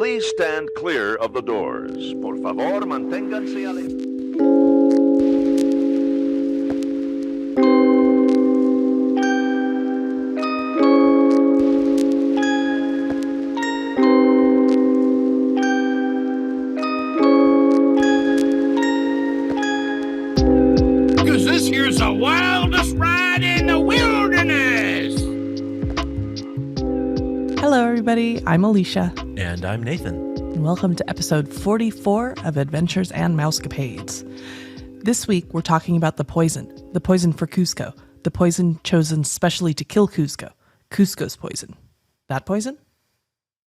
Please stand clear of the doors. Por favor, manténganse alejados. Because this here's the wildest ride in the wilderness. Hello, everybody. I'm Alicia. And I'm Nathan. And welcome to episode 44 of Adventures and Mousecapades. This week, we're talking about the poison for Cusco, the poison chosen specially to kill Cusco, Cusco's poison. That poison?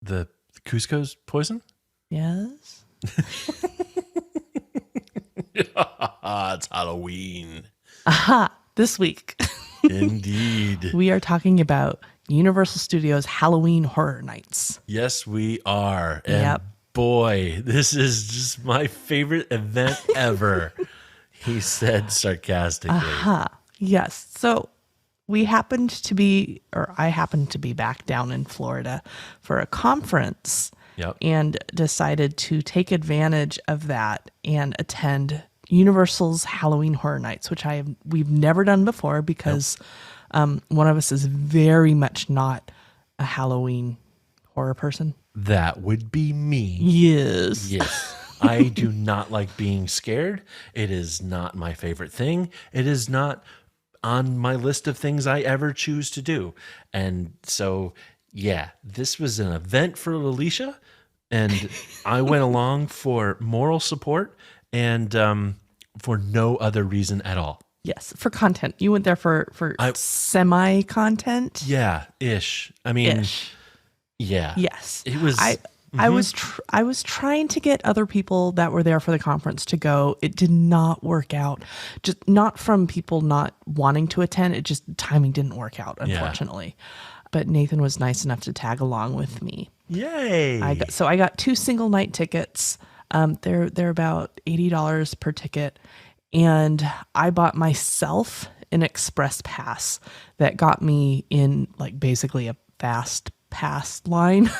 The Cusco's poison? Yes. It's Halloween. Aha! This week, Indeed. we are talking about Universal Studios Halloween Horror Nights. Yes, we are. And Yep. boy, this is just my favorite event ever, he said sarcastically. Aha. Yes. So I happened to be back down in Florida for a conference. Yep. And decided to take advantage of that and attend Universal's Halloween Horror Nights, which we've never done before because one of us is very much not a Halloween horror person. That would be me. Yes. Yes. I do not like being scared. It is not my favorite thing. It is not on my list of things I ever choose to do. And so, yeah, this was an event for Alicia, and I went along for moral support and for no other reason at all. Yes, for content. You went there for semi-content? Yeah, ish. I mean, yeah. Yes. It was... I was trying to get other people that were there for the conference to go. It did not work out. Just not from people not wanting to attend. It just timing didn't work out, unfortunately. Yeah. But Nathan was nice enough to tag along with me. Yay! I got 2 single night tickets. They're about $80 per ticket, and I bought myself an express pass that got me in like basically a fast pass line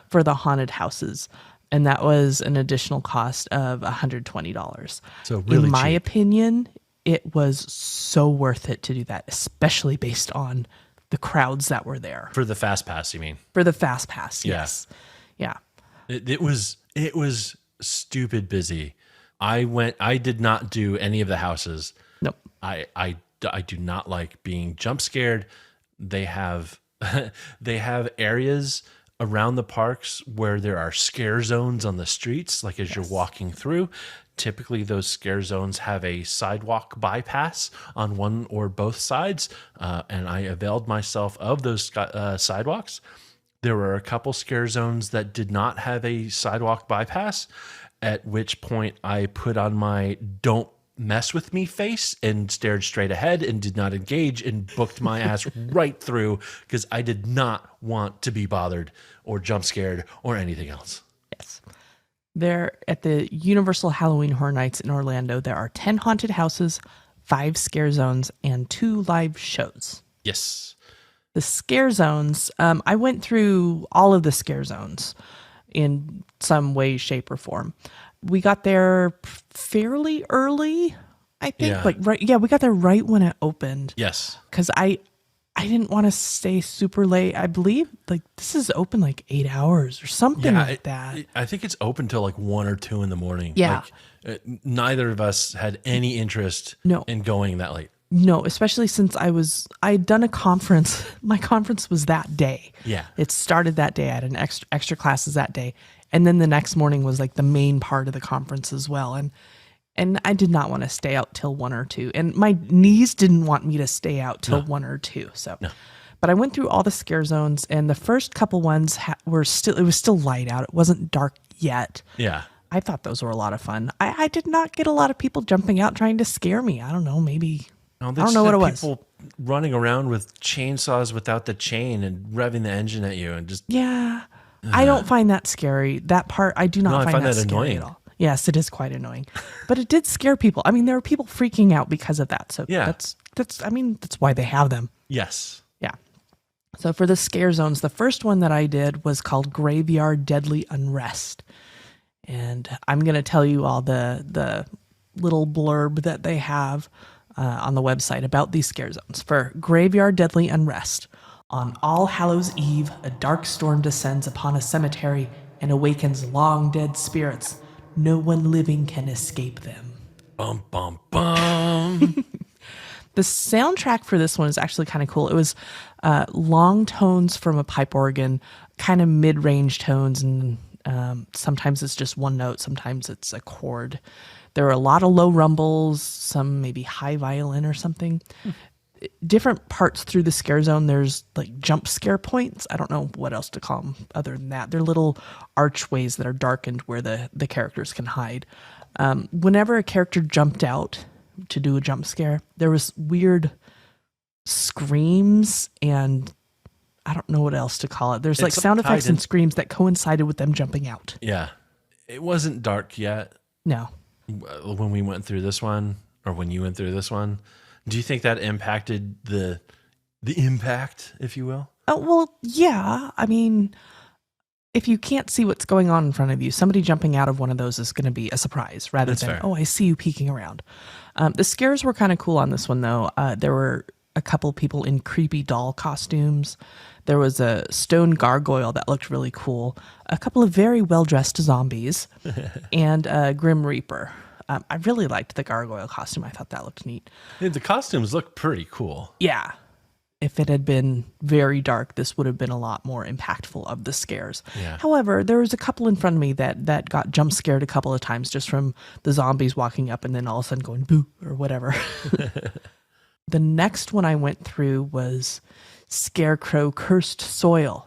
for the haunted houses. And that was an additional cost of $120. So really in my cheap. opinion, it was so worth it to do that, especially based on the crowds that were there. For the fast pass, you mean? For the fast pass, Yeah. yes. Yeah. It was stupid busy. I did not do any of the houses. Nope. I do not like being jump scared. They have areas around the parks where there are scare zones on the streets, like as you're walking through. Typically, those scare zones have a sidewalk bypass on one or both sides, and I availed myself of those sidewalks. There were a couple scare zones that did not have a sidewalk bypass, at which point I put on my "don't mess with me" face and stared straight ahead and did not engage and booked my ass right through because I did not want to be bothered or jump scared or anything else. Yes. There at the Universal Halloween Horror Nights in Orlando, there are 10 haunted houses, 5 scare zones, and 2 live shows. Yes. The scare zones, I went through all of the scare zones in some way, shape, or form. We got there fairly early, I think. Yeah. We got there right when it opened. Yes. Because I didn't want to stay super late. I believe like this is open like 8 hours or something like that. I think it's open till like 1 or 2 in the morning. Yeah. Like, neither of us had any interest in going that late. No, especially since I'd done a conference. My conference was that day. Yeah. It started that day. I had an extra classes that day. And then the next morning was like the main part of the conference as well. And I did not want to stay out till 1 or 2. And my knees didn't want me to stay out till 1 or 2. So, but I went through all the scare zones, and the first couple ones it was still light out. It wasn't dark yet. Yeah. I thought those were a lot of fun. I did not get a lot of people jumping out trying to scare me. I don't know, maybe. No, I don't know what it was. People running around with chainsaws without the chain and revving the engine at you and just... Yeah. I don't find that scary. That part, I do not find that scary annoying at all. Yes, it is quite annoying. But it did scare people. I mean, there were people freaking out because of that. So that's why they have them. Yes. Yeah. So for the scare zones, the first one that I did was called Graveyard Deadly Unrest. And I'm going to tell you all the little blurb that they have on the website about these scare zones. For Graveyard Deadly Unrest, on All Hallows Eve, a dark storm descends upon a cemetery and awakens long dead spirits. No one living can escape them. Bum, bum, bum. The soundtrack for this one is actually kind of cool. It was long tones from a pipe organ, kind of mid-range tones, and sometimes it's just one note, sometimes it's a chord. There are a lot of low rumbles, some maybe high violin or something. Different parts through the scare zone, there's like jump scare points. I don't know what else to call them other than that. They're little archways that are darkened where the characters can hide. Whenever a character jumped out to do a jump scare, there was weird screams and I don't know what else to call it. There's like sound effects and screams that coincided with them jumping out. Yeah. It wasn't dark yet. No. When we went through this one, or when you went through this one, do you think that impacted the impact, if you will? Oh, well, yeah. I mean, if you can't see what's going on in front of you, somebody jumping out of one of those is going to be a surprise rather That's than, fair. oh, I see you peeking around. The scares were kind of cool on this one, though. There were a couple people in creepy doll costumes. There was a stone gargoyle that looked really cool. A couple of very well-dressed zombies and a Grim Reaper. I really liked the gargoyle costume. I thought that looked neat. Yeah, the costumes look pretty cool. Yeah. If it had been very dark, this would have been a lot more impactful of the scares. Yeah. However, there was a couple in front of me that got jump scared a couple of times just from the zombies walking up and then all of a sudden going boo or whatever. The next one I went through was Scarecrow Cursed Soil.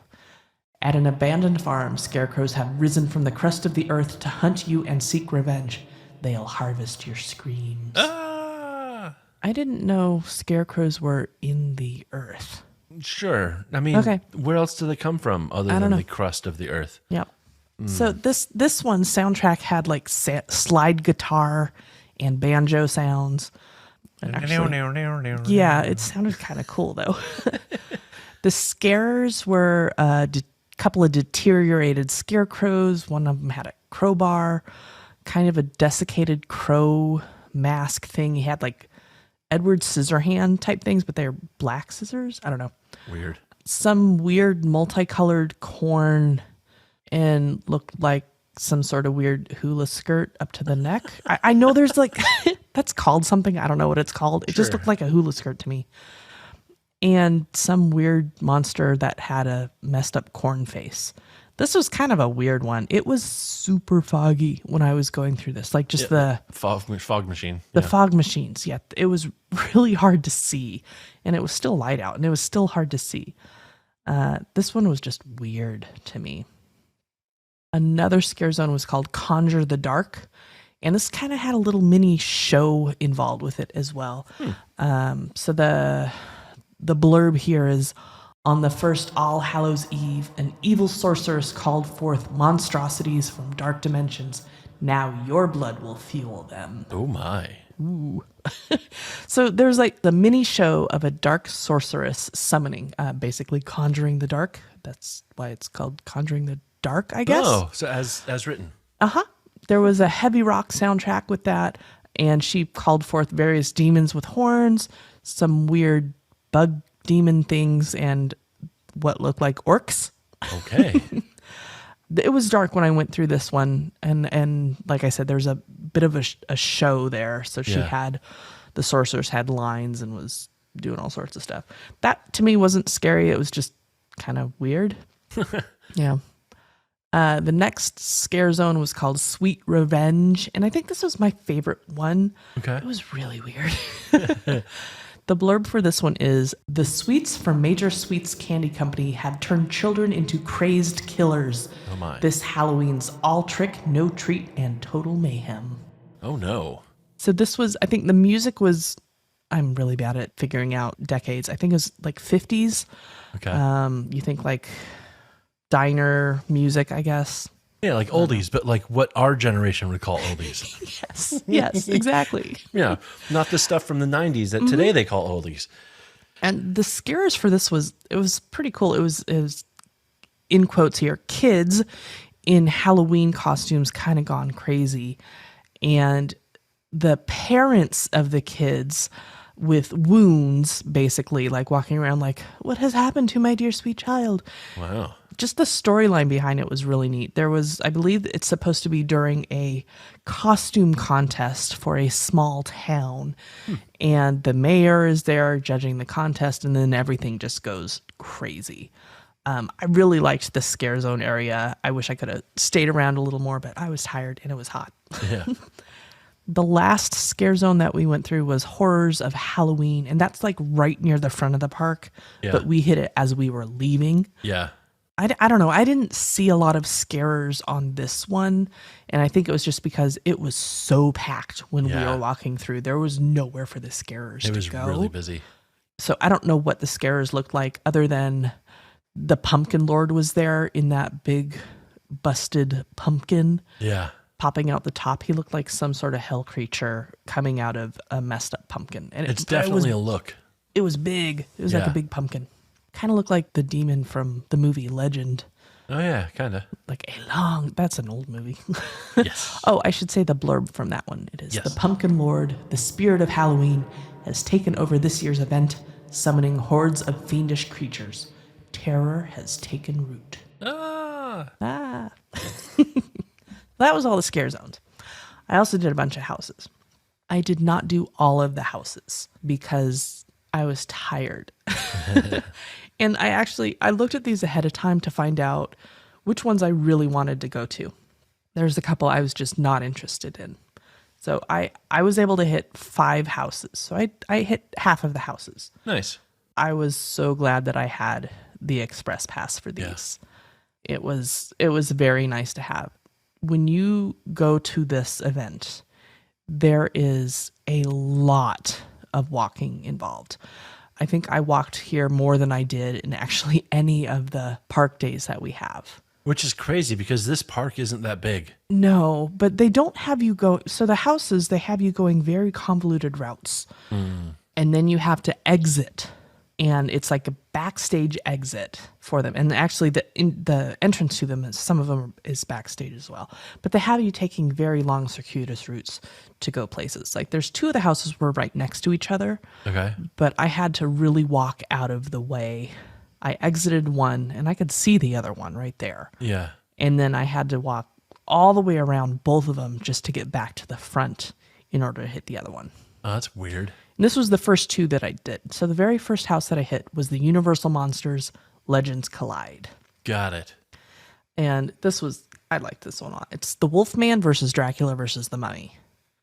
At an abandoned farm, scarecrows have risen from the crust of the earth to hunt you and seek revenge. They'll harvest your screams. Ah! I didn't know scarecrows were in the earth. Sure. I mean, Okay. Where else do they come from other than the crust of the earth? Yep. So this one's soundtrack had like slide guitar and banjo sounds. And actually, yeah, it sounded kind of cool though. The scares were a couple of deteriorated scarecrows. One of them had a crowbar, kind of a desiccated crow mask thing. He had like Edward Scissorhand type things, but they're black scissors. I don't know. Weird. Some weird multicolored corn and looked like some sort of weird hula skirt up to the neck. I know there's like, that's called something. I don't know what it's called. It just looked like a hula skirt to me. And some weird monster that had a messed up corn face. This was kind of a weird one. It was super foggy when I was going through this. Like just the fog machine. The fog machines. Yeah, it was really hard to see. And it was still light out and it was still hard to see. This one was just weird to me. Another scare zone was called Conjure the Dark. And this kind of had a little mini show involved with it as well. So the blurb here is, on the first All Hallows Eve, an evil sorceress called forth monstrosities from dark dimensions. Now your blood will fuel them. Oh my. Ooh. So there's like the mini show of a dark sorceress summoning, basically conjuring the dark. That's why it's called Conjuring the Dark, I guess. Oh, so as written. Uh-huh. There was a heavy rock soundtrack with that, and she called forth various demons with horns, some weird bug demon things, and what looked like orcs. Okay. It was dark when I went through this one, and like I said, there's a bit of a show there. So she had, the sorceress had lines and was doing all sorts of stuff. That to me wasn't scary. It was just kind of weird. Yeah. The next scare zone was called Sweet Revenge, and I think this was my favorite one. Okay. It was really weird. The blurb for this one is, the sweets from Major Sweets Candy Company have turned children into crazed killers. Oh my. This Halloween's all trick, no treat, and total mayhem. Oh no. So this was, I think the music was, I'm really bad at figuring out decades. I think it was like 50s. Okay. You think like diner music, I guess. Yeah, like oldies, but like what our generation would call oldies. Yes, exactly. Yeah, not the stuff from the 90s that today they call oldies. And the scares for this was pretty cool. It was in quotes here, kids in Halloween costumes kind of gone crazy. And the parents of the kids with wounds, basically, like walking around like, what has happened to my dear sweet child? Wow. Just the storyline behind it was really neat. There was, I believe it's supposed to be during a costume contest for a small town. And the mayor is there judging the contest, and then everything just goes crazy. I really liked the scare zone area. I wish I could have stayed around a little more, but I was tired and it was hot. Yeah. The last scare zone that we went through was Horrors of Halloween, and that's like right near the front of the park, Yeah. but we hit it as we were leaving. Yeah. I don't know. I didn't see a lot of scarers on this one, and I think it was just because it was so packed when we Yeah. were walking through. There was nowhere for the scarers It was to go. really busy. So I don't know what the scarers looked like other than the Pumpkin Lord was there in that big busted pumpkin Yeah. popping out the top. He looked like some sort of hell creature coming out of a messed up pumpkin. And It's definitely a look. it was big. It was like Yeah. a big pumpkin. Kind of looked like the demon from the movie Legend. Oh, yeah, kind of. Like that's an old movie. Yes. Oh, I should say the blurb from that one. It is Yes. the Pumpkin Lord, the spirit of Halloween, has taken over this year's event, summoning hordes of fiendish creatures. Terror has taken root. Ah. That was all the scare zones. I also did a bunch of houses. I did not do all of the houses because I was tired. And I looked at these ahead of time to find out which ones I really wanted to go to. There's a couple I was just not interested in. So I was able to hit 5 houses. So I hit half of the houses. Nice. I was so glad that I had the express pass for these. Yeah. It was very nice to have. When you go to this event, there is a lot of walking involved. I think I walked here more than I did in actually any of the park days that we have. Which is crazy because this park isn't that big. No, but they don't have you go. So the houses, they have you going very convoluted routes. And then you have to exit. And it's like a backstage exit for them. And actually the entrance to them, some of them is backstage as well. But they have you taking very long circuitous routes to go places. Like there's 2 of the houses were right next to each other. Okay. But I had to really walk out of the way. I exited one and I could see the other one right there. Yeah. And then I had to walk all the way around both of them just to get back to the front in order to hit the other one. Oh, that's weird. And this was the first 2 that I did. So the very first house that I hit was the Universal Monsters Legends Collide. Got it. And I like this one a lot. It's the Wolfman versus Dracula versus the Mummy.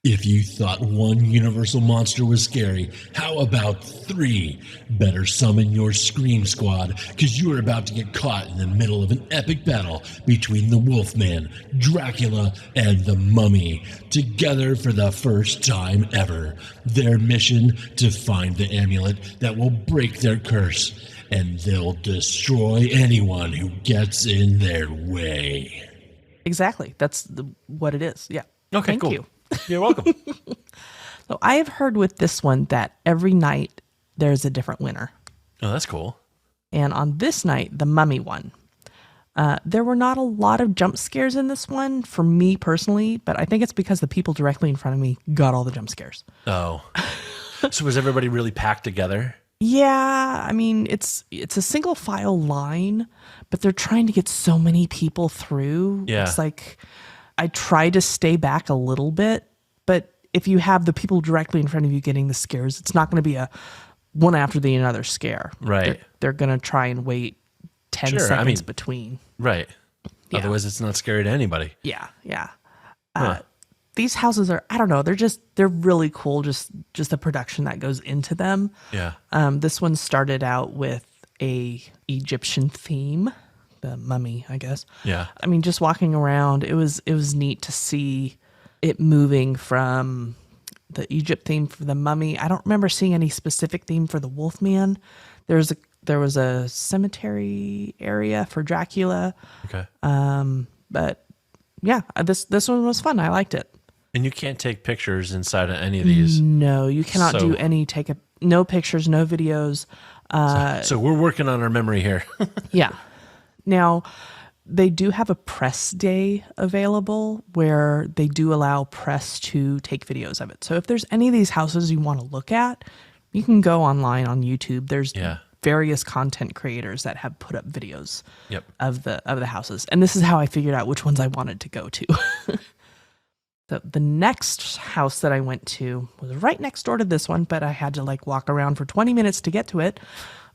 If you thought one universal monster was scary, how about 3? Better summon your Scream Squad, because you are about to get caught in the middle of an epic battle between the Wolfman, Dracula, and the Mummy, together for the first time ever. Their mission to find the amulet that will break their curse, and they'll destroy anyone who gets in their way. Exactly. That's what it is. Yeah. Okay, Thank cool. you. You're welcome. So I have heard with this one that every night there's a different winner. Oh, that's cool. And on this night, the Mummy one, there were not a lot of jump scares in this one for me personally, but I think it's because the people directly in front of me got all the jump scares. Oh. So was everybody really packed together? Yeah, I mean, it's a single file line, but they're trying to get so many people through. Yeah. It's like I try to stay back a little bit, but if you have the people directly in front of you getting the scares, it's not going to be a one after the another scare. Right. They're going to try and wait 10 Sure, seconds between. Right. Yeah. Otherwise, it's not scary to anybody. Yeah, yeah. Huh. These houses are, I don't know, they're really cool, just the production that goes into them. Yeah. This one started out with a Egyptian theme, the mummy, I guess. Yeah. I mean, just walking around, it was neat to see it moving from the Egypt theme for the mummy. I don't remember seeing any specific theme for the Wolfman. There was a cemetery area for Dracula. Okay. But yeah, this one was fun. I liked it. And you can't take pictures inside of any of these. No, you cannot So- do any take no pictures, no videos. So we're working on our memory here. Yeah. Now, they do have a press day available where they do allow press to take videos of it. So if there's any of these houses you want to look at, you can go online on YouTube. There's various content creators that have put up videos of the houses. And this is how I figured out which ones I wanted to go to. So the next house that I went to was right next door to this one, but I had to like walk around for 20 minutes to get to it.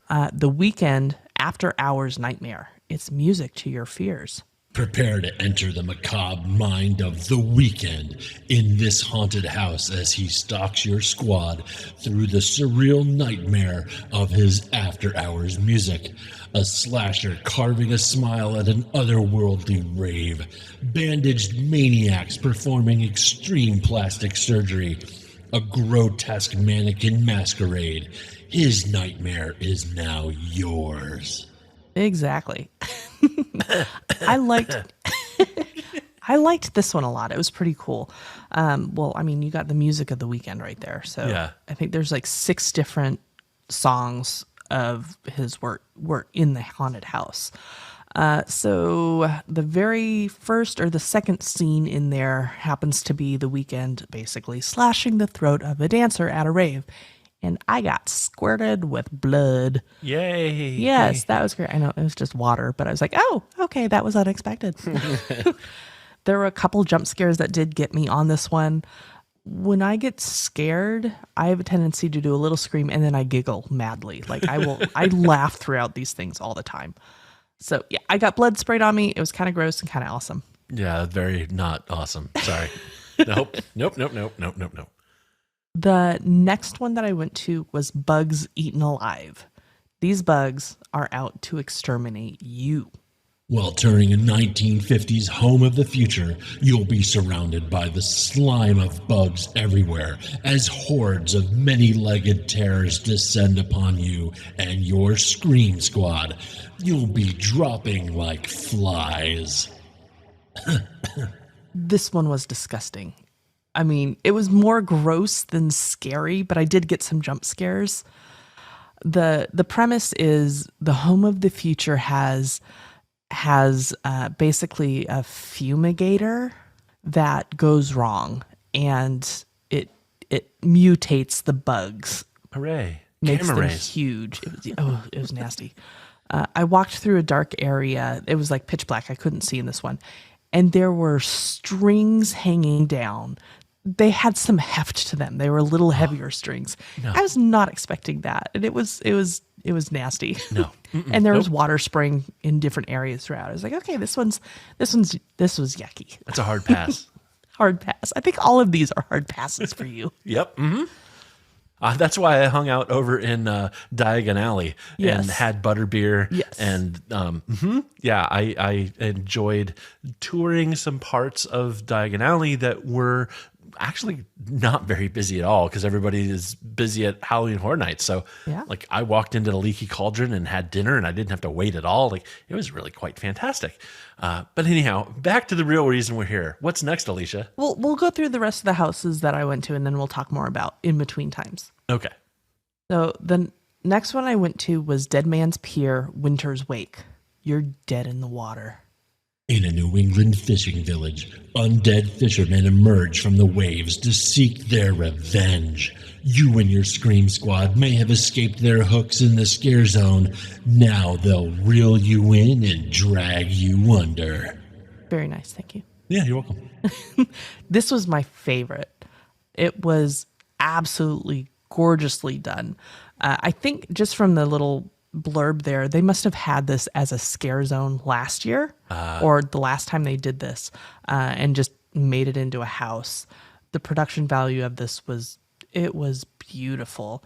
The Weekend After Hours Nightmare. It's music to your fears. Prepare to enter the macabre mind of The Weeknd in this haunted house as he stalks your squad through the surreal nightmare of his after-hours music. A slasher carving a smile at an otherworldly rave. Bandaged maniacs performing extreme plastic surgery. A grotesque mannequin masquerade. His nightmare is now yours. Exactly. I liked this one a lot. It was pretty cool. Well, I mean, you got the music of The Weeknd right there. So I think there's like 6 different songs of his work in the haunted house. So the very first or the second scene in there happens to be The Weeknd basically slashing the throat of a dancer at a rave. And I got squirted with blood. Yay. Yes, that was great. I know it was just water, but I was like, oh, okay, that was unexpected. There were a couple jump scares that did get me on this one. When I get scared, I have a tendency to do a little scream and then I giggle madly. Like I laugh throughout these things all the time. So yeah, I got blood sprayed on me. It was kind of gross and kind of awesome. Yeah, very not awesome. Sorry. Nope. The next one that I went to was Bugs Eaten Alive. These bugs are out to exterminate you. While touring a 1950s home of the future, you'll be surrounded by the slime of bugs everywhere as hordes of many-legged terrors descend upon you and your scream squad. You'll be dropping like flies. This one was disgusting. I mean, it was more gross than scary, but I did get some jump scares. The premise is the home of the future has basically a fumigator that goes wrong, and it mutates the bugs. Hooray! Makes Gamma them rays. huge. It was nasty. I walked through a dark area. It was like pitch black. I couldn't see in this one, and there were strings hanging down. They had some heft to them. They were a little heavier strings. No. I was not expecting that, and it was nasty. No, and there was water spraying in different areas throughout. I was like, okay, this was yucky. That's a hard pass. Hard pass. I think all of these are hard passes for you. Yep. Mm-hmm. That's why I hung out over in Diagon Alley and had butterbeer. Yes. And I enjoyed touring some parts of Diagon Alley that were actually not very busy at all because everybody is busy at Halloween Horror Nights. So like I walked into the Leaky Cauldron and had dinner and I didn't have to wait at all. Like it was really quite fantastic. But anyhow, back to the real reason we're here. What's next, Alicea? We'll go through the rest of the houses that I went to and then we'll talk more about in between times. Okay. So the next one I went to was Dead Man's Pier, Winter's Wake. You're dead in the water. In a New England fishing village, undead fishermen emerge from the waves to seek their revenge. You and your Scream Squad may have escaped their hooks in the scare zone. Now they'll reel you in and drag you under. Very nice, thank you. Yeah, you're welcome. This was my favorite. It was absolutely gorgeously done. I think just from the little blurb there, they must have had this as a scare zone last year or the last time they did this and just made it into a house. The production value of this was beautiful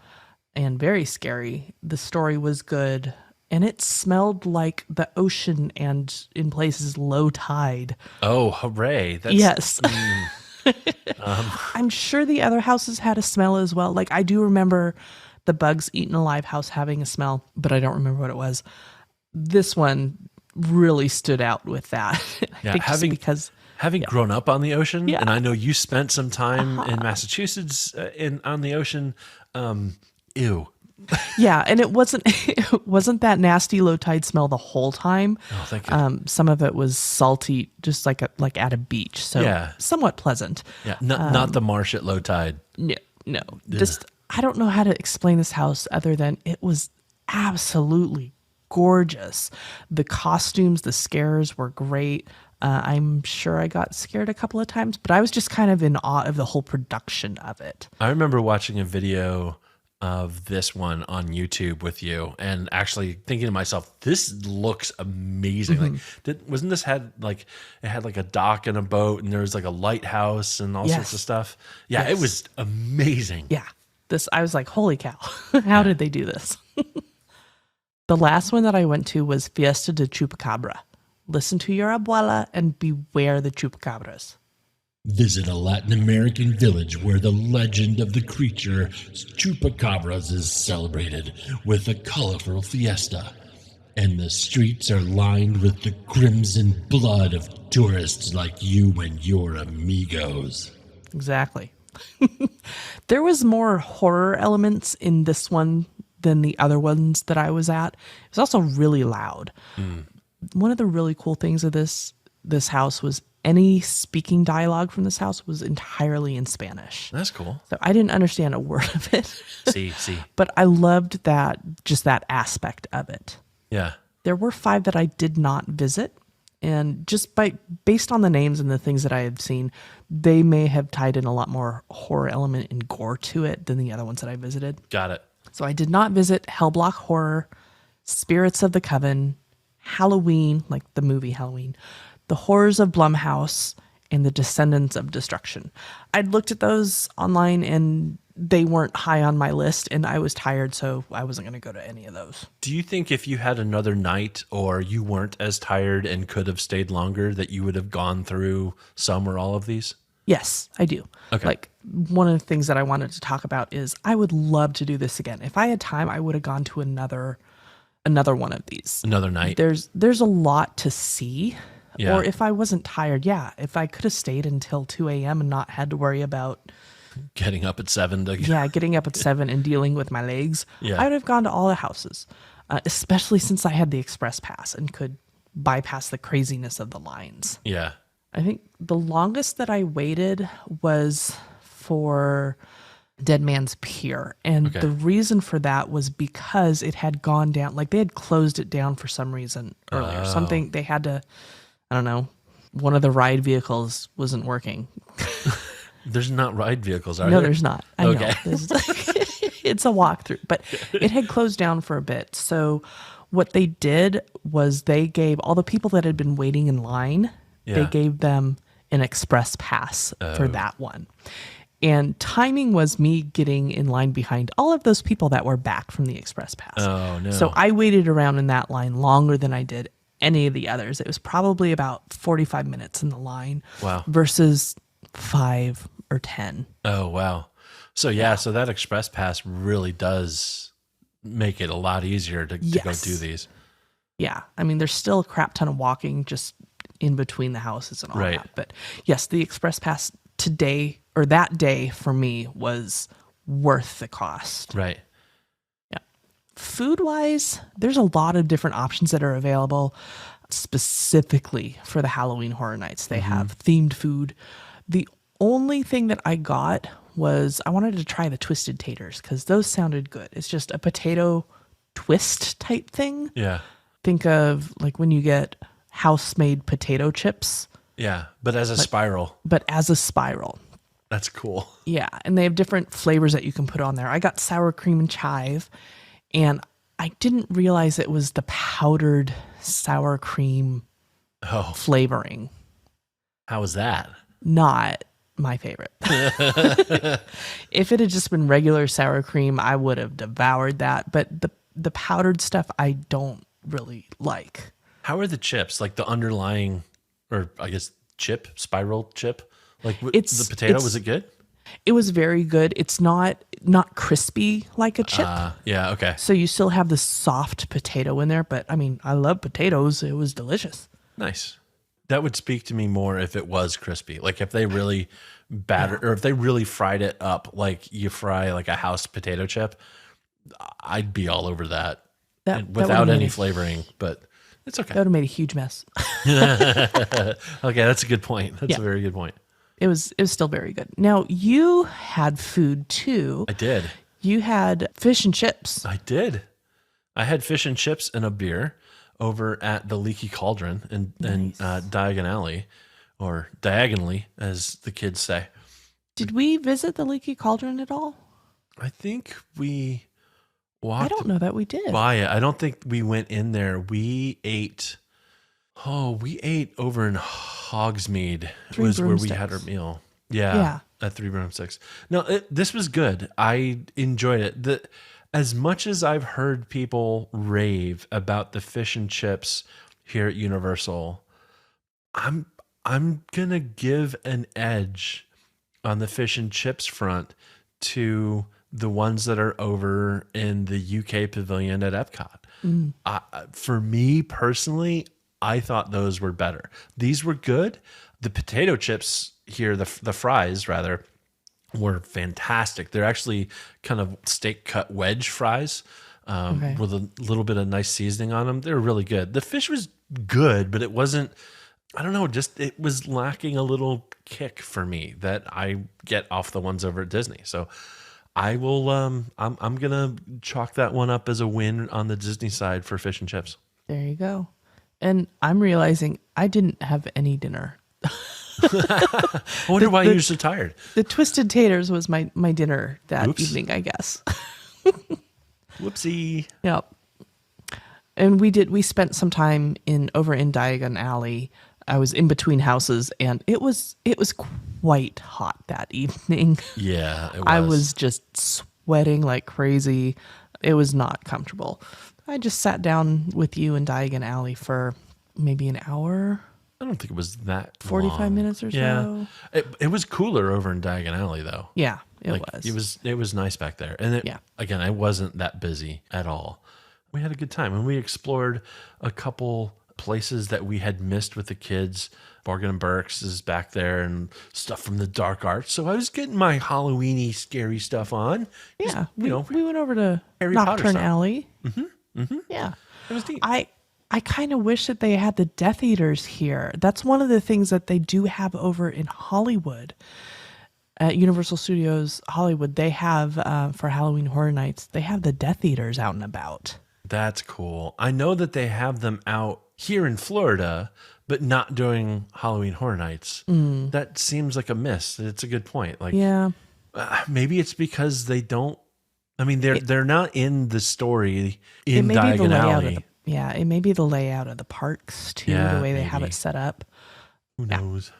and very scary. The story was good and it smelled like the ocean and in places low tide. Oh, hooray. Yes. I'm sure the other houses had a smell as well. Like I do remember the Bugs Eaten Alive house having a smell, but I don't remember what it was. This one really stood out with that. I think having grown up on the ocean, and I know you spent some time in Massachusetts on the ocean, ew. Yeah, and it wasn't that nasty low tide smell the whole time. Oh, thank you. Some of it was salty, just like at a beach, so Yeah. somewhat pleasant. Yeah, not the marsh at low tide. No, just I don't know how to explain this house other than it was absolutely gorgeous. The costumes, the scares were great. I'm sure I got scared a couple of times, but I was just kind of in awe of the whole production of it. I remember watching a video of this one on YouTube with you and actually thinking to myself, this looks amazing. Like, wasn't this had like a dock and a boat and there was like a lighthouse and all sorts of stuff? Yeah, Yes. It was amazing. Yeah, I was like, holy cow, how did they do this? The last one that I went to was Fiesta de Chupacabra. Listen to your abuela and beware the chupacabras. Visit a Latin American village where the legend of the creature chupacabras is celebrated with a colorful fiesta, and the streets are lined with the crimson blood of tourists like you and your amigos. Exactly. There was more horror elements in this one than the other ones that I was at. It was also really loud. One of the really cool things of this house was any speaking dialogue from this house was entirely in Spanish. That's cool. So I didn't understand a word of it. See. But I loved that aspect of it. Yeah. There were 5 that I did not visit. And just based on the names and the things that I had seen, they may have tied in a lot more horror element and gore to it than the other ones that I visited. Got it. So I did not visit Hellblock Horror, Spirits of the Coven, Halloween, like the movie Halloween, The Horrors of Blumhouse, and The Descendants of Destruction. I'd looked at those online and they weren't high on my list and I was tired, so I wasn't going to go to any of those. Do you think if you had another night or you weren't as tired and could have stayed longer that you would have gone through some or all of these? Yes, I do. Okay. Like one of the things that I wanted to talk about is I would love to do this again. If I had time, I would have gone to another one of these. Another night? There's a lot to see. Yeah. Or if I wasn't tired, if I could have stayed until 2 a.m. and not had to worry about Getting up at 7 to getting up at 7 and dealing with my legs, Yeah. I would have gone to all the houses, especially since I had the express pass and could bypass the craziness of the lines. Yeah. I think the longest that I waited was for Dead Man's Pier. And Okay. the reason for that was because it had gone down, like they had closed it down for some reason earlier. Something they had to, I don't know, one of the ride vehicles wasn't working. There's not ride vehicles, are No, there? there's not. I Okay. know. It's a walkthrough, but it had closed down for a bit. So what they did was they gave all the people that had been waiting in line, they Yeah. gave them an express pass for that one. And timing was me getting in line behind all of those people that were back from the express pass. Oh, no. So I waited around in that line longer than I did any of the others. It was probably about 45 minutes in the line. Wow. Versus 5 or 10. Oh, wow. So, so that express pass really does make it a lot easier to go Yes. do these. Yeah. I mean, there's still a crap ton of walking just in between the houses and all Right. that. But yes, the express pass today or that day for me was worth the cost. Right. Yeah. Food wise, there's a lot of different options that are available specifically for the Halloween Horror Nights. They have themed food. The only thing that I got was I wanted to try the twisted taters because those sounded good. It's just a potato twist type thing. Yeah. Think of like when you get house-made potato chips, Yeah. But as a spiral, but as a spiral. that's cool. Yeah, and they have different flavors that you can put on there. I got sour cream and chive, and I didn't realize it was the powdered sour cream Oh, flavoring. how was that? Not my favorite. If it had just been regular sour cream, I would have devoured that, but the powdered stuff I don't really like. How are the chips? Like the underlying, or I guess spiral chip? Like It's- the potato, it's- was it good? It was very good. It's not crispy like a chip. Yeah, okay. So you still have the soft potato in there, but I mean, I love potatoes. It was delicious. Nice. That would speak to me more if it was crispy. Like if they really battered or if they really fried it up like you fry like a house potato chip, I'd be all over that, That and would've without made any a- flavoring, but it's That okay. would have made a huge mess. Okay, that's a good point. That's Yeah. a very good point. It was still very good. Now you had food too. I did. You had fish and chips. I did. I had fish and chips and a beer over at the Leaky Cauldron in Diagon Alley, or diagonally, as the kids say. Did we visit the Leaky Cauldron at all? I think we walked I don't know that we did. by it. I don't think we went in there. We ate over in Hogsmeade. Three was where we had our Broomsticks. meal. Yeah. Yeah. At Three Broomsticks. No, this was good. I enjoyed it. As much as I've heard people rave about the fish and chips here at Universal, I'm gonna give an edge on the fish and chips front to the ones that are over in the UK pavilion at Epcot. For me personally, I thought those were better. These were good. The potato chips here, the fries rather, were fantastic. They're actually kind of steak cut wedge fries with a little bit of nice seasoning on them. They're really good. The fish was good, but it wasn't, I don't know, just it was lacking a little kick for me that I get off the ones over at Disney. So I will, I'm going to chalk that one up as a win on the Disney side for fish and chips. There you go. And I'm realizing I didn't have any dinner. I wonder why you're so tired. The twisted taters was my dinner that Oops. evening, I guess. Whoopsie. Yep. And we spent some time over in Diagon Alley. I was in between houses, and it was quite hot that evening. Yeah, it was. I was just sweating like crazy. It was not comfortable. I just sat down with you in Diagon Alley for maybe an hour, I don't think it was that 45 long. minutes or Yeah. so. It was cooler over in Diagon Alley though. Yeah, it Like, was. It was nice back there. And Yeah. again, I wasn't that busy at all. We had a good time and we explored a couple places that we had missed with the kids. Bargain and Burke's is back there and stuff from the dark arts. So I was getting my Halloweeny scary stuff on. Just, Yeah, you know, we went over to Harry Potter Nocturne stuff. Alley. Yeah. it was neat. I kind of wish that they had the Death Eaters here. That's one of the things that they do have over in Hollywood. At Universal Studios Hollywood, they have, for Halloween Horror Nights, they have the Death Eaters out and about. That's cool. I know that they have them out here in Florida, but not during Halloween Horror Nights. That seems like a miss. It's a good point. Like, Yeah. maybe it's because they don't. I mean, they're not in the story It in may be the Diagon layout Alley. of it may be the layout of the parks too, Yeah, the way they have maybe. it set up. Who knows?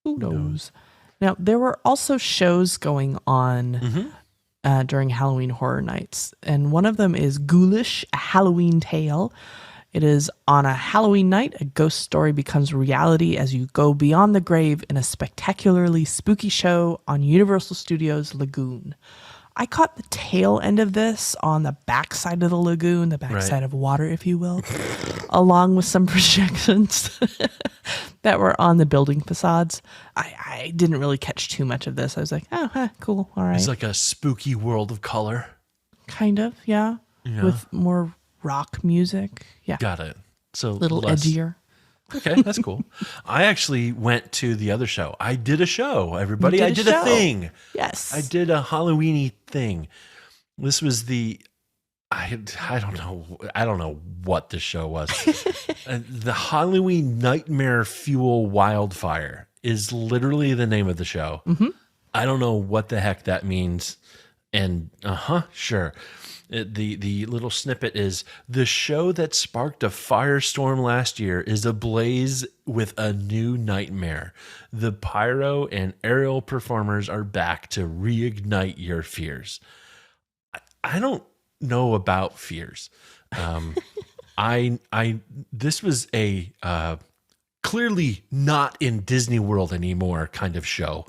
Who knows? Now, there were also shows going on during Halloween Horror Nights, and one of them is Ghoulish, a Halloween Tale. It is on a Halloween night, a ghost story becomes reality as you go beyond the grave in a spectacularly spooky show on Universal Studios Lagoon. I caught the tail end of this on the backside of the lagoon, the backside of water, if you will, along with some projections that were on the building facades. I didn't really catch too much of this. I was like, oh, cool. All right. It's like a spooky world of color. Kind of, yeah. Yeah. With more rock music. Yeah. Got it. So A little less- edgier. Okay, that's cool. I actually went to the other show. I did a show, everybody. You I did did a a show. thing. Yes. I did a Halloweeny thing. This was I don't know what the show was. The Halloween Nightmare Fuel Wildfire is literally the name of the show. I don't know what the heck that means. And sure. The little snippet is the show that sparked a firestorm last year is ablaze with a new nightmare. The pyro and aerial performers are back to reignite your fears. I don't know about fears. This was a clearly not in Disney World anymore kind of show.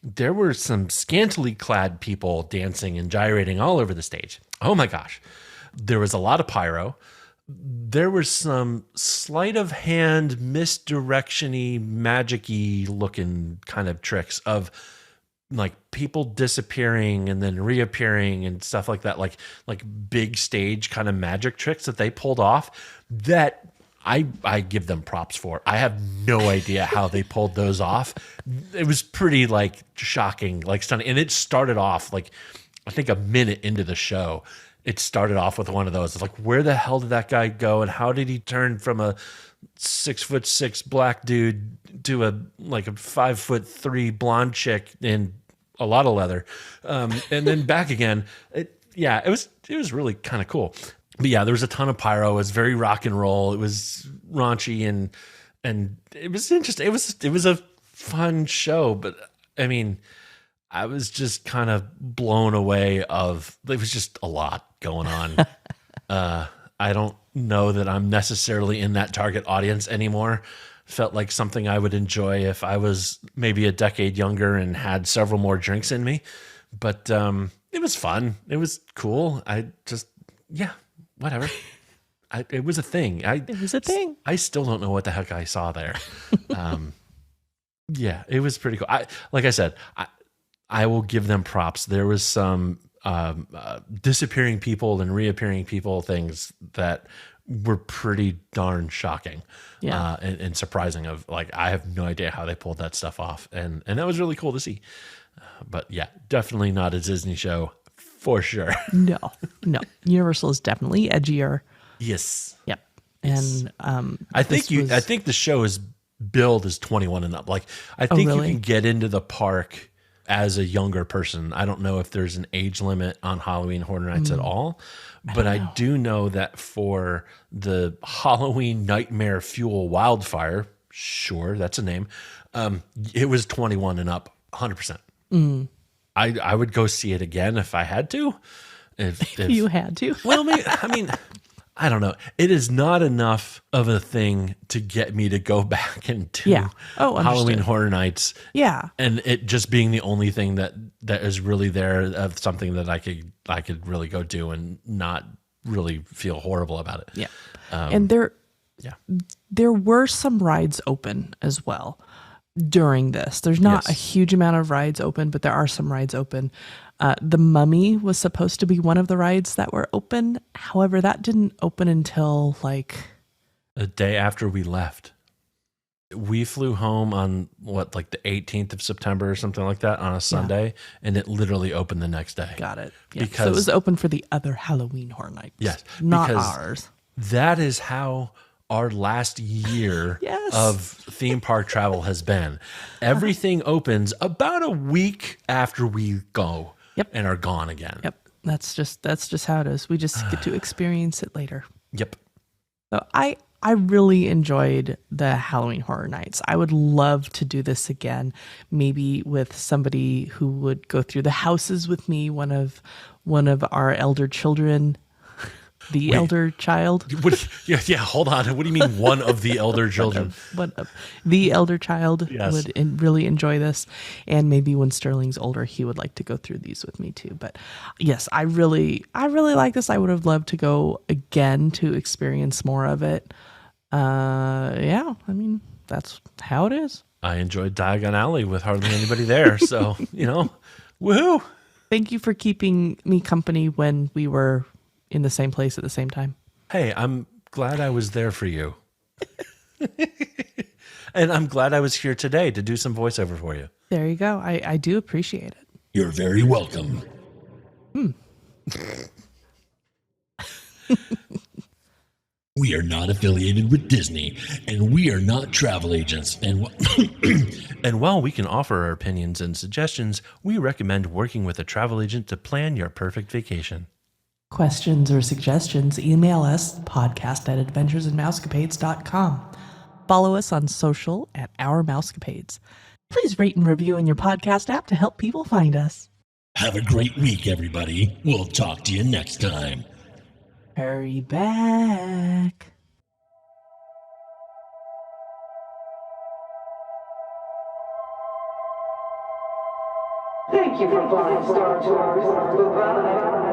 There were some scantily clad people dancing and gyrating all over the stage. Oh my gosh. There was a lot of pyro. There were some sleight of hand, misdirection-y, magic-y looking kind of tricks of like people disappearing and then reappearing and stuff like that, like big stage kind of magic tricks that they pulled off that I give them props for. I have no idea how they pulled those off. It was pretty like shocking, like stunning. And it started off like, I think a minute into the show, it started off with one of those. It's like, where the hell did that guy go? And how did he turn from a 6'6" black dude to a 5'3" blonde chick in a lot of leather, and then back again? It was really kind of cool. But yeah, there was a ton of pyro. It was very rock and roll. It was raunchy and it was interesting. It was a fun show, but I mean, I was just kind of blown away. It was just a lot going on. I don't know that I'm necessarily in that target audience anymore. Felt like something I would enjoy if I was maybe a decade younger and had several more drinks in me. But it was fun. It was cool. Whatever. It was a thing. It was a thing. I still don't know what the heck I saw there. Yeah, it was pretty cool. Like I said, I will give them props. There was some disappearing people and reappearing people things that were pretty darn shocking, and surprising. Of like, I have no idea how they pulled that stuff off, and that was really cool to see. But yeah, definitely not a Disney show for sure. No. Universal is definitely edgier. Yes. Yep. And I think the show is billed as 21 and up. Like, I think really? you can get into the park as a younger person. I don't know if there's an age limit on Halloween Horror Nights at all, but I do know that for the Halloween Nightmare Fuel Wildfire, sure, that's a name, it was 21 and up, 100%. I would go see it again if I had to. If you had to. Well, I mean, I don't know. It is not enough of a thing to get me to go back into Halloween Horror Nights. Yeah. And it just being the only thing that is really there of something that I could really go do and not really feel horrible about it. Yeah. And there were some rides open as well during this. There's not a huge amount of rides open, but there are some rides open. The Mummy was supposed to be one of the rides that were open. However, that didn't open until like a day after we left. We flew home on the 18th of September or something like that on a Sunday, and it literally opened the next day. Got it. Yeah. So it was open for the other Halloween Horror Nights. Yes. Not ours. That is how our last year of theme park travel has been. Everything opens about a week after we go and are gone again. Yep. That's just how it is. We just get to experience it later. Yep. So I really enjoyed the Halloween Horror Nights. I would love to do this again, maybe with somebody who would go through the houses with me, one of our elder children. Elder child. Hold on. What do you mean one of the elder children? The elder child would really enjoy this. And maybe when Sterling's older, he would like to go through these with me too. But yes, I really like this. I would have loved to go again to experience more of it. I mean, that's how it is. I enjoyed Diagon Alley with hardly anybody there. So, woohoo. Thank you for keeping me company when we were in the same place at the same time. Hey, I'm glad I was there for you. And I'm glad I was here today to do some voiceover for you. There you go. I do appreciate it. You're very welcome. We are not affiliated with Disney, and we are not travel agents. And while we can offer our opinions and suggestions, we recommend working with a travel agent to plan your perfect vacation. Questions or suggestions, email us podcast@adventuresandmousecapades.com. Follow us on social at Our Mousecapades. Please rate and review in your podcast app to help people find us. Have a great week, everybody. We'll talk to you next time. Hurry back. Thank you for flying Star Tours. Goodbye.